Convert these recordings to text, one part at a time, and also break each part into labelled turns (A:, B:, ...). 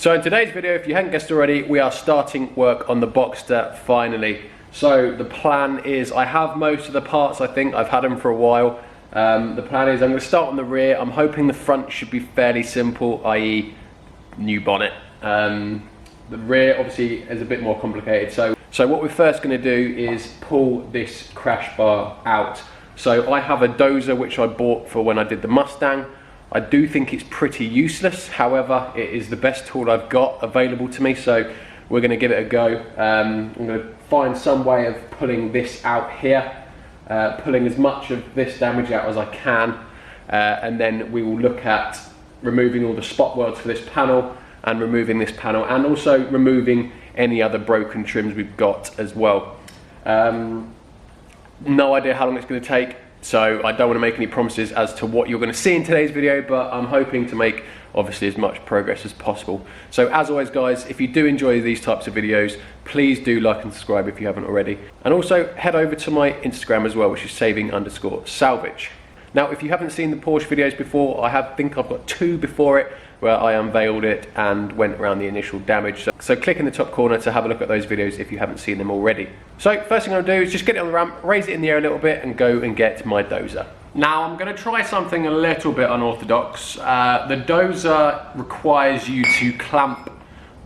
A: So in today's video, if you hadn't guessed already, we are starting work on the Boxster finally. So the plan is, I have most of the parts, I think. I've had them for a while. The plan is I'm going to start on the rear. I'm hoping the front should be fairly simple, i.e. new bonnet. The rear obviously is a bit more complicated. So what we're first going to do is pull this crash bar out. So I have a dozer which I bought for when I did the Mustang. I do think it's pretty useless, however, it is the best tool I've got available to me, so we're going to give it a go. I'm going to find some way of pulling this out here, pulling as much of this damage out as I can, and then we will look at removing all the spot welds for this panel, and removing this panel, and also removing any other broken trims we've got as well. No idea how long it's going to take. So I don't want to make any promises as to what you're going to see in today's video, but I'm hoping to make obviously as much progress as possible. So as always guys, if you do enjoy these types of videos, please do like and subscribe if you haven't already. And also head over to my Instagram as well, which is saving_salvage. Now if you haven't seen the Porsche videos before, I think I've got 2 before it where I unveiled it and went around the initial damage. So click in the top corner to have a look at those videos if you haven't seen them already. So first thing I'm gonna do is just get it on the ramp, raise it in the air a little bit and go and get my dozer. Now I'm gonna try something a little bit unorthodox. The dozer requires you to clamp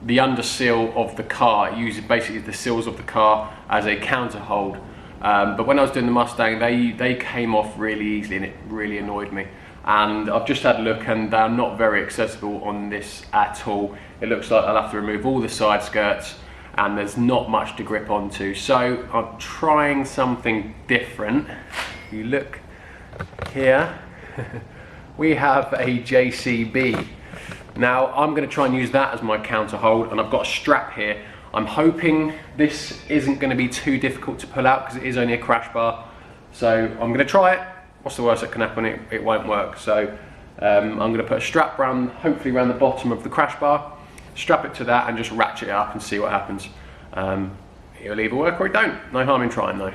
A: the undersill of the car. It uses basically the sills of the car as a counter hold. But when I was doing the Mustang, they came off really easily and it really annoyed me. And I've just had a look and they're not very accessible on this at all. It looks like I'll have to remove all the side skirts and there's not much to grip onto. So I'm trying something different. If you look here, we have a JCB. Now I'm going to try and use that as my counter hold, and I've got a strap here. I'm hoping this isn't going to be too difficult to pull out because it is only a crash bar. So I'm going to try it. What's the worst that can happen? It won't work. So I'm going to put a strap around, hopefully around the bottom of the crash bar, strap it to that and just ratchet it up and see what happens. It'll either work or it don't. No harm in trying though.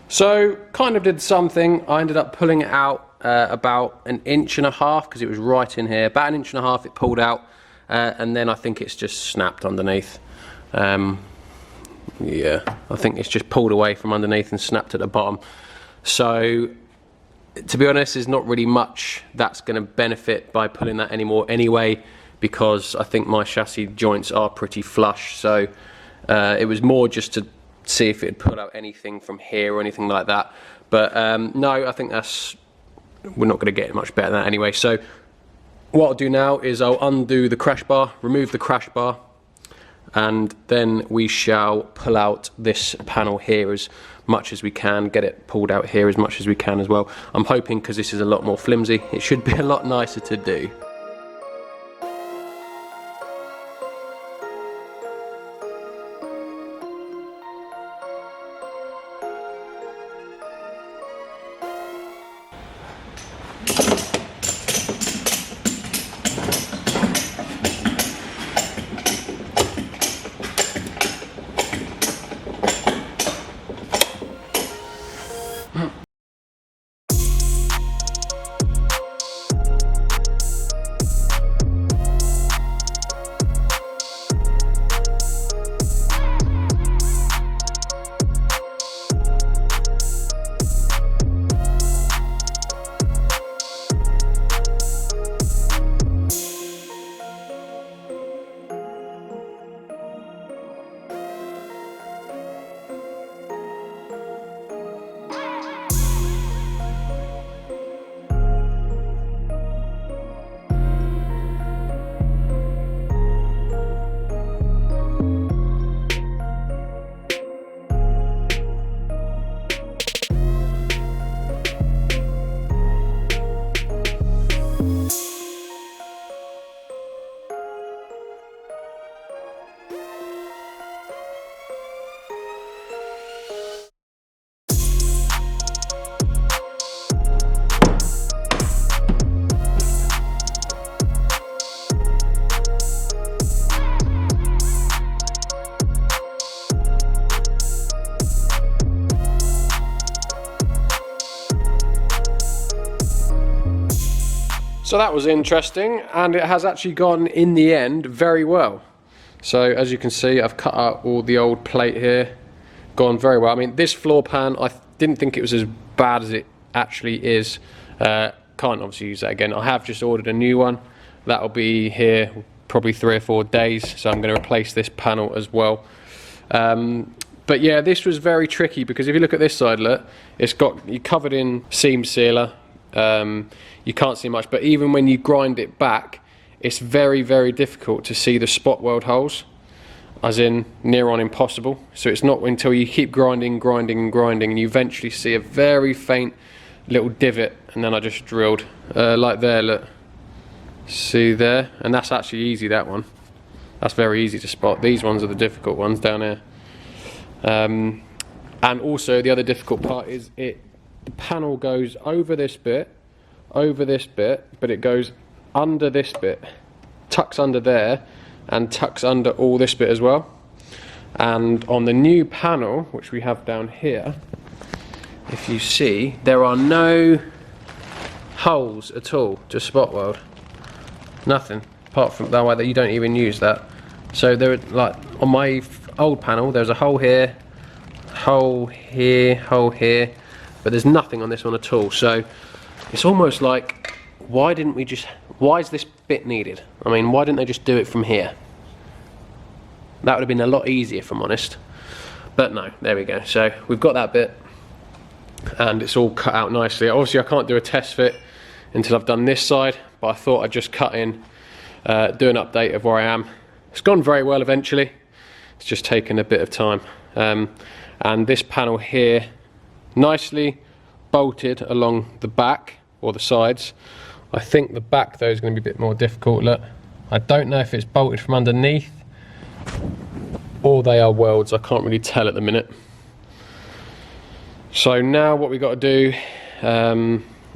A: So kind of did something. I ended up pulling it out about 1.5 inches because it was right in here. About 1.5 inches it pulled out, and then I think it's just snapped underneath. Yeah, I think it's just pulled away from underneath and snapped at the bottom. So to be honest, there's not really much that's going to benefit by pulling that anymore anyway, because I think my chassis joints are pretty flush. So it was more just to see if it'd pull out anything from here or anything like that, but no, I think we're not going to get much better than that anyway. So what I'll do now is I'll undo the crash bar, remove the crash bar, and then we shall pull out this panel here as much as we can, get it pulled out here as much as we can as well. I'm hoping, because this is a lot more flimsy, it should be a lot nicer to do. So that was interesting, and it has actually gone in the end very well. So as you can see, I've cut out all the old plate here, gone very well. I mean, this floor pan, I didn't think it was as bad as it actually is. Can't obviously use that again. I have just ordered a new one. That'll be here probably 3 or 4 days, so I'm going to replace this panel as well. But yeah, this was very tricky because if you look at this side, look, you're covered in seam sealer. You can't see much, but even when you grind it back, it's very, very difficult to see the spot weld holes, as in near on impossible. So it's not until you keep grinding, and you eventually see a very faint little divot, and then I just drilled like there, look, see there, and that's actually easy, that one. That's very easy to spot. These ones are the difficult ones down here. And also the other difficult part is the panel goes over this bit, but it goes under this bit, tucks under there, and tucks under all this bit as well. And on the new panel, which we have down here, if you see, there are no holes at all to spot weld. Nothing, apart from that way that you don't even use that. So there, like on my old panel, there's a hole here, hole here, but there's nothing on this one at all. So it's almost like, why is this bit needed? I mean, why didn't they just do it from here? That would have been a lot easier, if I'm honest. But no, there we go. So we've got that bit, and it's all cut out nicely. Obviously I can't do a test fit until I've done this side, but I thought I'd just cut in, do an update of where I am. It's gone very well eventually. It's just taken a bit of time. And this panel here, nicely bolted along the back or the sides. I think the back though is going to be a bit more difficult. Look, I don't know if it's bolted from underneath or they are welds. I can't really tell at the minute. So now what we got to do,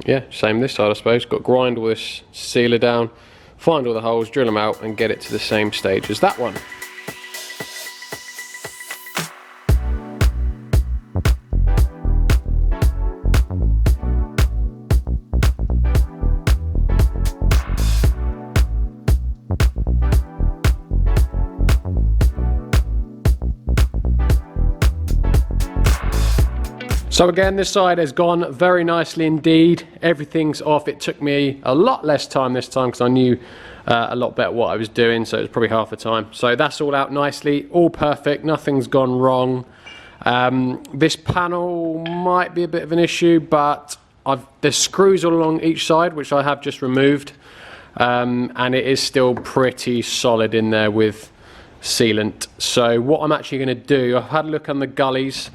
A: yeah, same this side I suppose. Got to grind all this sealer down, find all the holes, drill them out, and get it to the same stage as that one. So again, this side has gone very nicely indeed. Everything's off. It took me a lot less time this time because I knew a lot better what I was doing, so it was probably half the time. So that's all out nicely, all perfect, nothing's gone wrong. This panel might be a bit of an issue, but there's screws all along each side, which I have just removed, and it is still pretty solid in there with sealant. So what I'm actually going to do, I've had a look on the gullies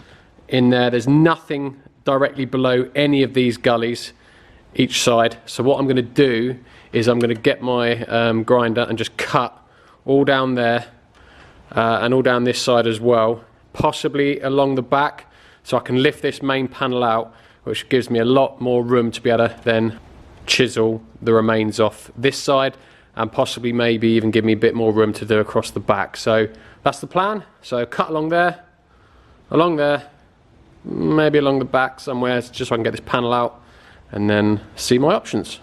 A: in there. There's nothing directly below any of these gullies each side. So what I'm going to do is I'm going to get my grinder and just cut all down there and all down this side as well, possibly along the back, so I can lift this main panel out, which gives me a lot more room to be able to then chisel the remains off this side, and possibly maybe even give me a bit more room to do across the back. So that's the plan. So cut along there, maybe along the back somewhere, just so I can get this panel out and then see my options.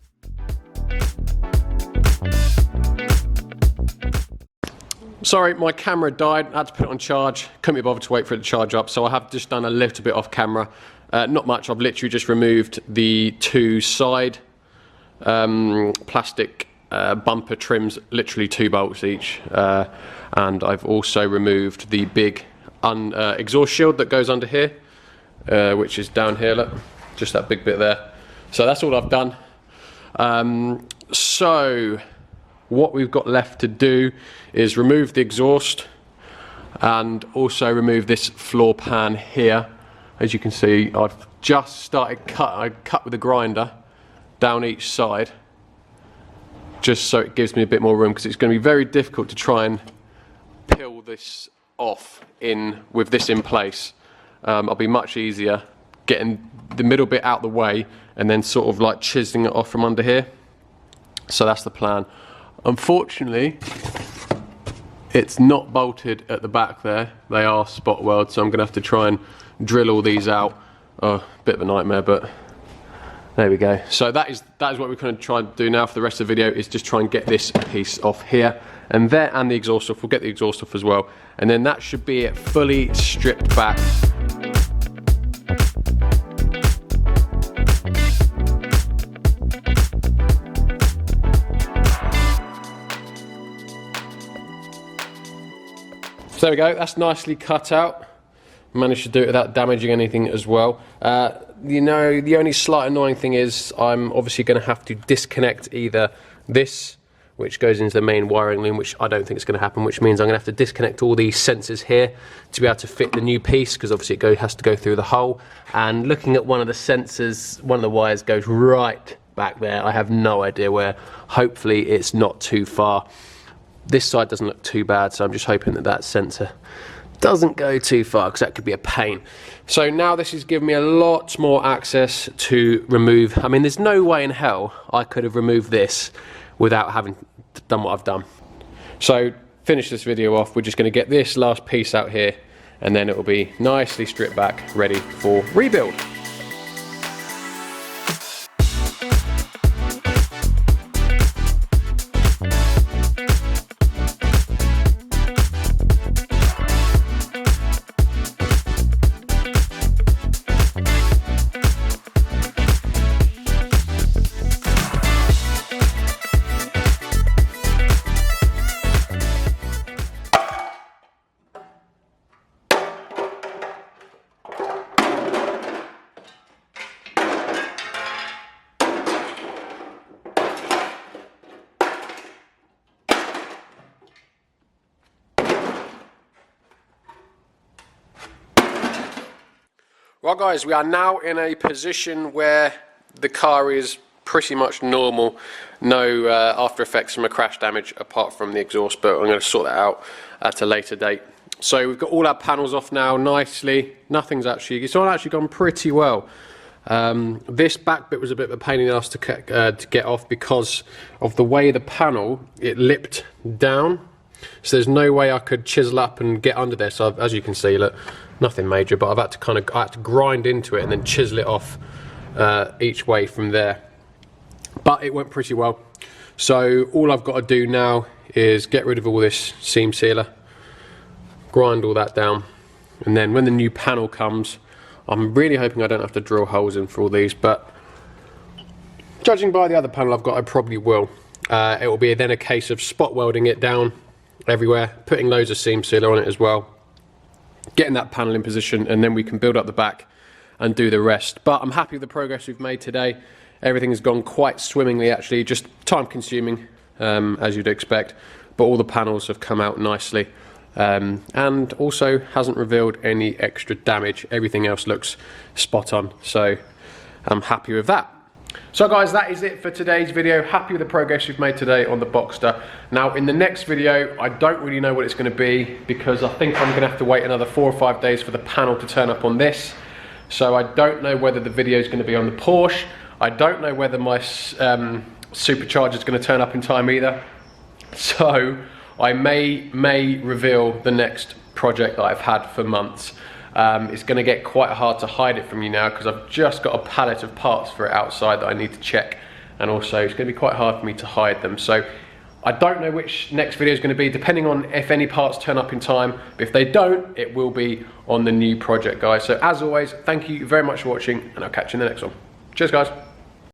A: Sorry, my camera died. I had to put it on charge. Couldn't be bothered to wait for it to charge up, so I have just done a little bit off camera. Not much. I've literally just removed the 2 side plastic bumper trims, literally 2 bolts each, and I've also removed the big exhaust shield that goes under here, which is down here, look, just that big bit there. So that's all I've done. So what we've got left to do is remove the exhaust and also remove this floor pan here. As you can see, I've just started I cut with a grinder down each side, just so it gives me a bit more room, because it's going to be very difficult to try and peel this off with this in place. I'll be much easier getting the middle bit out the way and then sort of like chiseling it off from under here. So that's the plan. Unfortunately, it's not bolted at the back there. They are spot weld, so I'm going to have to try and drill all these out. Oh, bit of a nightmare, but There we go. So that is what we're going to try and do now for the rest of the video, is just try and get this piece off here and there, and the exhaust off. We'll get the exhaust off as well, and then that should be it, fully stripped back. So there we go, that's nicely cut out. Managed to do it without damaging anything as well. You know, the only slight annoying thing is I'm obviously going to have to disconnect either this, which goes into the main wiring loom, which I don't think is going to happen, which means I'm going to have to disconnect all these sensors here to be able to fit the new piece, because obviously it has to go through the hole. And looking at one of the sensors, one of the wires goes right back there. I have no idea where. Hopefully it's not too far. This side doesn't look too bad, so I'm just hoping that that sensor doesn't go too far, because that could be a pain. So now this is giving me a lot more access to remove. I mean, there's no way in hell I could have removed this without having done what I've done. So finish this video off, we're just going to get this last piece out here, and then it will be nicely stripped back, ready for rebuild. Right guys, we are now in a position where the car is pretty much normal. No after effects from a crash damage apart from the exhaust, but I'm going to sort that out at a later date. So we've got all our panels off now nicely. It's all actually gone pretty well. This back bit was a bit of a pain in the ass to get off because of the way the panel, it lipped down. So there's no way I could chisel up and get under there. So as you can see, look, nothing major, but I had to grind into it and then chisel it off each way from there. But it went pretty well. So all I've got to do now is get rid of all this seam sealer, grind all that down, and then when the new panel comes, I'm really hoping I don't have to drill holes in for all these, but judging by the other panel I've got, I probably will. It will be then a case of spot welding it down everywhere, putting loads of seam sealer on it as well, getting that panel in position, and then we can build up the back and do the rest. But I'm happy with the progress we've made today. Everything has gone quite swimmingly actually, just time consuming as you'd expect, but all the panels have come out nicely, and also hasn't revealed any extra damage. Everything else looks spot on, so I'm happy with that. So guys, that is it for today's video. Happy with the progress we've made today on the Boxster. Now in the next video, I don't really know what it's going to be, because I think I'm going to have to wait another 4 or 5 days for the panel to turn up on this. So I don't know whether the video is going to be on the Porsche. I don't know whether my supercharger is going to turn up in time either. So I may reveal the next project that I've had for months. It's going to get quite hard to hide it from you now, because I've just got a pallet of parts for it outside that I need to check, and also it's going to be quite hard for me to hide them. So I don't know which next video is going to be, depending on if any parts turn up in time. But if they don't, it will be on the new project, guys. So as always, thank you very much for watching, and I'll catch you in the next one. Cheers guys.